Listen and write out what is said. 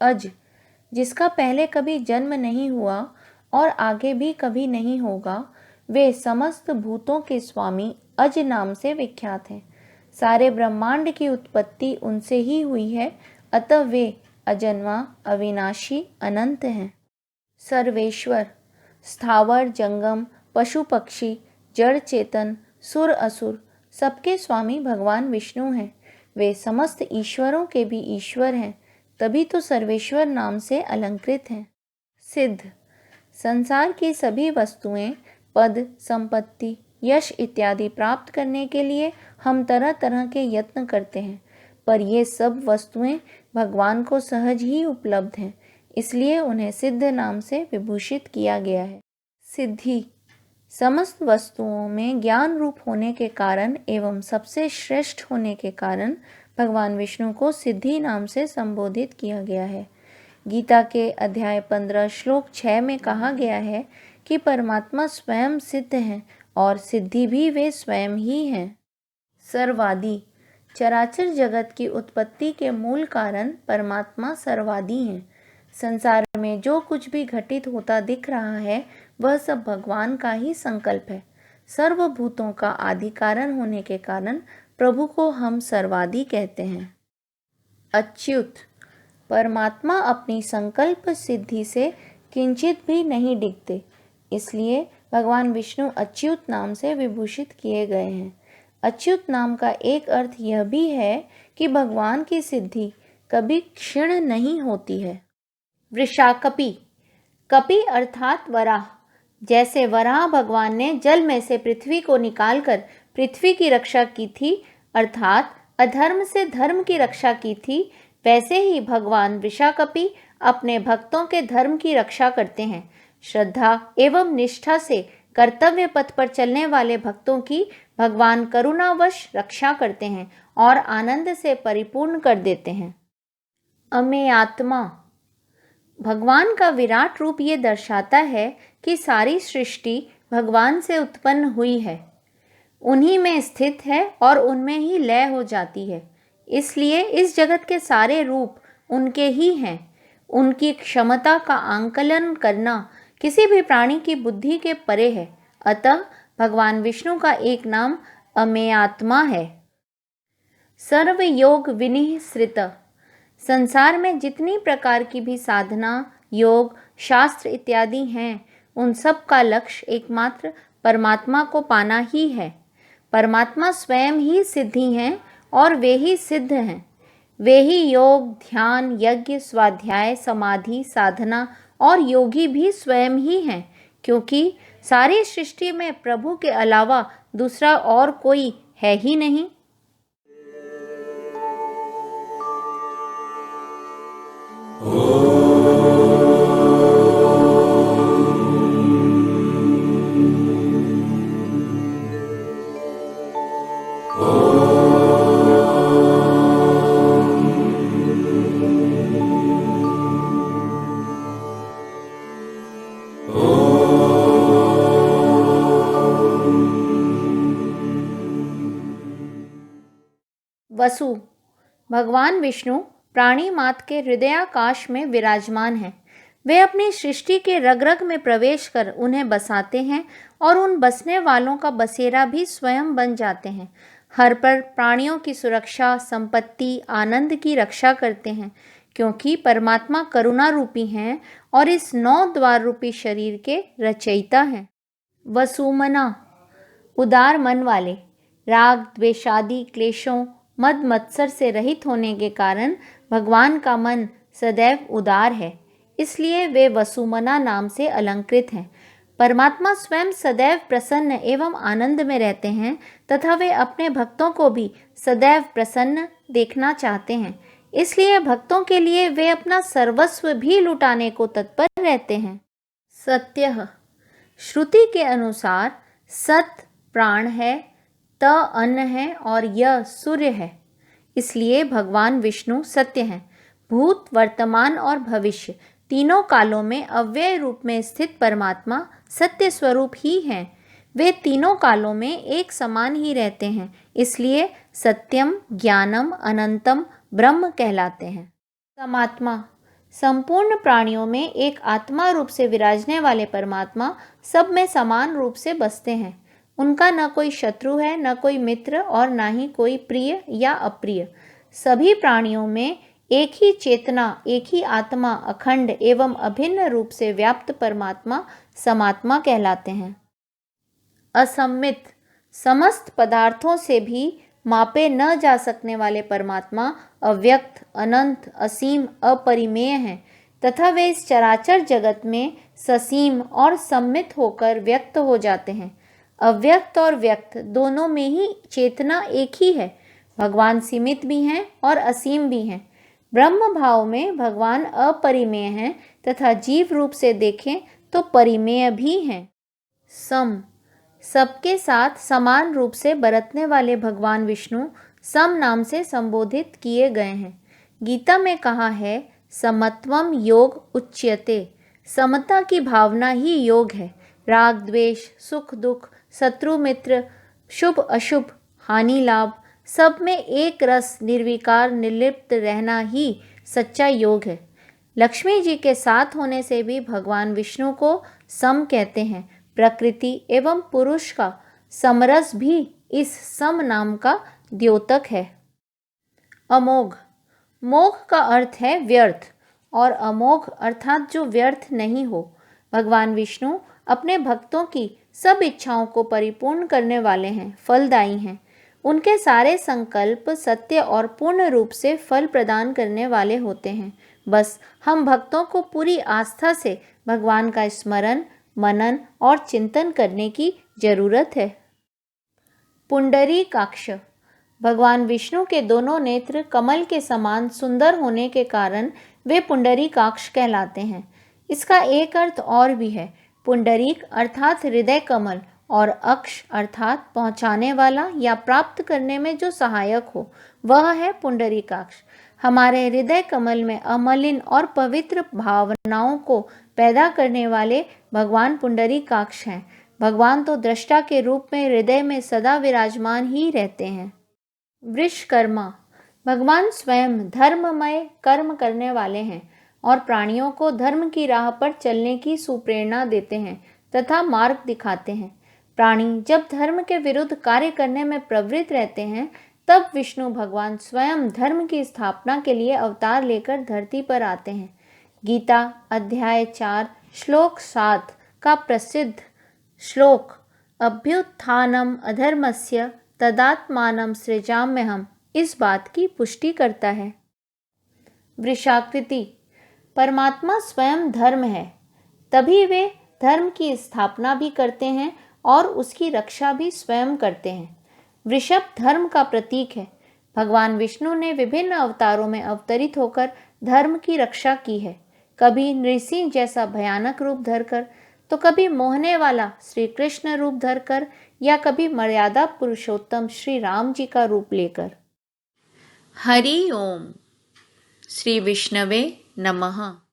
अज, जिसका पहले कभी जन्म नहीं हुआ और आगे भी कभी नहीं होगा, वे समस्त भूतों के स्वामी अज नाम से विख्यात हैं। सारे ब्रह्मांड की उत्पत्ति उनसे ही हुई है, अतः वे अजन्मा, अविनाशी, अनंत हैं। सर्वेश्वर, स्थावर जंगम, पशु पक्षी, जड़ चेतन, सुर असुर, सबके स्वामी भगवान विष्णु हैं। वे समस्त ईश्वरों के भी ईश्वर हैं, तभी तो सर्वेश्वर नाम से अलंकृत हैं। सिद्ध, संसार की सभी वस्तुएं पद, संपत्ति, यश इत्यादि प्राप्त करने के लिए हम तरह तरह के यत्न करते हैं, पर ये सब वस्तुएं भगवान को सहज ही उपलब्ध हैं, इसलिए उन्हें सिद्ध नाम से विभूषित किया गया है। सिद्धि, समस्त वस्तुओं में ज्ञान रूप होने के कारण एवं सबसे श्रेष्ठ होने के कारण भगवान विष्णु को सिद्धि नाम से संबोधित किया गया है। गीता के अध्याय 15 श्लोक 6 में कहा गया है कि परमात्मा स्वयं सिद्ध हैं और सिद्धि भी वे स्वयं ही हैं। सर्ववादी, चराचर जगत की उत्पत्ति के मूल कारण परमात्मा सर्ववादी हैं। संसार में जो कुछ भी घटित होता दिख रहा है वह सब भगवान का ही संकल्प है। सर्वभूतों का आदि कारण होने के कारण प्रभु को हम सर्ववादी कहते हैं। अच्युत, परमात्मा अपनी संकल्प सिद्धि से किंचित भी नहीं डिगते, इसलिए भगवान विष्णु अच्युत नाम से विभूषित किए गए हैं। अच्युत नाम का एक अर्थ यह भी है कि भगवान की सिद्धि कभी क्षीण नहीं होती है। वृषाकपि, कपि अर्थात वराह। जैसे वराह भगवान ने जल में से पृथ्वी को निकालकर पृथ्वी की रक्षा की थी, अर्थात अधर्म से धर्म की रक्षा की थी, वैसे ही भगवान वृषाकपि अपने भक्तों के धर्म की रक्षा करते हैं। श्रद्धा एवं निष्ठा से कर्तव्य पथ पर चलने वाले भक्तों की भगवान करुणावश रक्षा करते हैं और आनंद से परिपूर्ण कर देते हैं। अमेय आत्मा, भगवान का विराट रूप ये दर्शाता है कि सारी सृष्टि भगवान से उत्पन्न हुई है, उन्हीं में स्थित है और उनमें ही लय हो जाती है, इसलिए इस जगत के सारे रूप उनके ही हैं। उनकी क्षमता का आंकलन करना किसी भी प्राणी की बुद्धि के परे है, अतः भगवान विष्णु का एक नाम अमेय आत्मा है। सर्व योग विनिःसृत, संसार में जितनी प्रकार की भी साधना, योग, शास्त्र इत्यादि हैं, उन सब का लक्ष्य एकमात्र परमात्मा को पाना ही है। परमात्मा स्वयं ही सिद्धि हैं और वे ही सिद्ध हैं। वे ही योग, ध्यान, यज्ञ, स्वाध्याय, समाधि, साधना और योगी भी स्वयं ही हैं, क्योंकि सारी सृष्टि में प्रभु के अलावा दूसरा और कोई है ही नहीं। वसु, भगवान विष्णु प्राणी मात्र के हृदयाकाश में विराजमान हैं। वे अपनी सृष्टि के रग रग में प्रवेश कर उन्हें बसाते हैं और उन बसने वालों का बसेरा भी स्वयं बन जाते हैं। हर पर प्राणियों की सुरक्षा, संपत्ति, आनंद की रक्षा करते हैं, क्योंकि परमात्मा करुणा रूपी हैं और इस 9 द्वार रूपी शरीर के रचयिता हैं। वसुमना, उदार मन वाले, राग, द्वेषादि क्लेशों, मद मत्सर से रहित होने के कारण भगवान का मन सदैव उदार है, इसलिए वे वसुमना नाम से अलंकृत हैं। परमात्मा स्वयं सदैव प्रसन्न एवं आनंद में रहते हैं तथा वे अपने भक्तों को भी सदैव प्रसन्न देखना चाहते हैं, इसलिए भक्तों के लिए वे अपना सर्वस्व भी लुटाने को तत्पर रहते हैं। सत्यः, श्रुति के अनुसार सत प्राण है, त अन्न है और य सूर्य है, इसलिए भगवान विष्णु सत्य हैं। भूत, वर्तमान और भविष्य तीनों कालों में अव्यय रूप में स्थित परमात्मा सत्य स्वरूप ही हैं। वे तीनों कालों में एक समान ही रहते हैं, इसलिए सत्यम, ज्ञानम, अनंतम ब्रह्म कहलाते हैं। समात्मा, संपूर्ण प्राणियों में एक आत्मा रूप से विराजने वाले परमात्मा सब में समान रूप से बसते हैं। उनका न कोई शत्रु है, न कोई मित्र और न ही कोई प्रिय या अप्रिय। सभी प्राणियों में एक ही चेतना, एक ही आत्मा, अखंड एवं अभिन्न रूप से व्याप्त परमात्मा समात्मा कहलाते हैं। असम्मित, समस्त पदार्थों से भी मापे न जा सकने वाले परमात्मा अव्यक्त, अनंत, असीम, अपरिमेय हैं तथा वे इस चराचर जगत में ससीम और सम्मित होकर व्यक्त हो जाते हैं। अव्यक्त और व्यक्त दोनों में ही चेतना एक ही है। भगवान सीमित भी हैं और असीम भी हैं। ब्रह्म भाव में भगवान अपरिमेय हैं तथा जीव रूप से देखें तो परिमेय भी हैं। सम, सबके साथ समान रूप से बरतने वाले भगवान विष्णु सम नाम से संबोधित किए गए हैं। गीता में कहा है, समत्वम योग उच्यते। समता की भावना ही योग है। राग द्वेष, सुख दुख, शत्रु मित्र, शुभ अशुभ, हानि लाभ, सब में एक रस निर्विकार निर्लिप्त रहना ही सच्चा योग है। लक्ष्मी जी के साथ होने से भी भगवान विष्णु को सम कहते हैं। प्रकृति एवं पुरुष का समरस भी इस सम नाम का द्योतक है। अमोघ, मोघ का अर्थ है व्यर्थ और अमोघ अर्थात जो व्यर्थ नहीं हो। भगवान विष्णु अपने भक्तों की सब इच्छाओं को परिपूर्ण करने वाले हैं, फलदायी हैं। उनके सारे संकल्प सत्य और पूर्ण रूप से फल प्रदान करने वाले होते हैं। बस हम भक्तों को पूरी आस्था से भगवान का स्मरण, मनन और चिंतन करने की जरूरत है। पुंडरीकाक्ष, भगवान विष्णु के दोनों नेत्र कमल के समान सुंदर होने के कारण वे पुंडरीकाक्ष कहलाते हैं। इसका एक अर्थ और भी है। पुंडरीक अर्थात हृदय कमल और अक्ष अर्थात पहुंचाने वाला या प्राप्त करने में जो सहायक हो, वह है पुंडरीकाक्ष। हमारे हृदय कमल में अमलिन और पवित्र भावनाओं को पैदा करने वाले भगवान पुंडरीकाक्ष हैं। भगवान तो दृष्टा के रूप में हृदय में सदा विराजमान ही रहते हैं। वृषकर्मा, भगवान स्वयं धर्ममय कर्म करने वाले हैं और प्राणियों को धर्म की राह पर चलने की सुप्रेरणा देते हैं तथा मार्ग दिखाते हैं। प्राणी जब धर्म के विरुद्ध कार्य करने में प्रवृत्त रहते हैं, तब विष्णु भगवान स्वयं धर्म की स्थापना के लिए अवतार लेकर धरती पर आते हैं। गीता अध्याय 4 श्लोक 7 का प्रसिद्ध श्लोक अभ्युत्थानम अधर्मस्य तदात्मानं सृजाम्यहम् इस बात की पुष्टि करता है। वृषाकृति, परमात्मा स्वयं धर्म है, तभी वे धर्म की स्थापना भी करते हैं और उसकी रक्षा भी स्वयं करते हैं। वृषभ धर्म का प्रतीक है। भगवान विष्णु ने विभिन्न अवतारों में अवतरित होकर धर्म की रक्षा की है। कभी नृसिंह जैसा भयानक रूप धरकर, तो कभी मोहने वाला श्री कृष्ण रूप धरकर, या कभी मर्यादा पुरुषोत्तम श्री राम जी का रूप लेकर। हरि ओम। श्री विष्णवे नमः।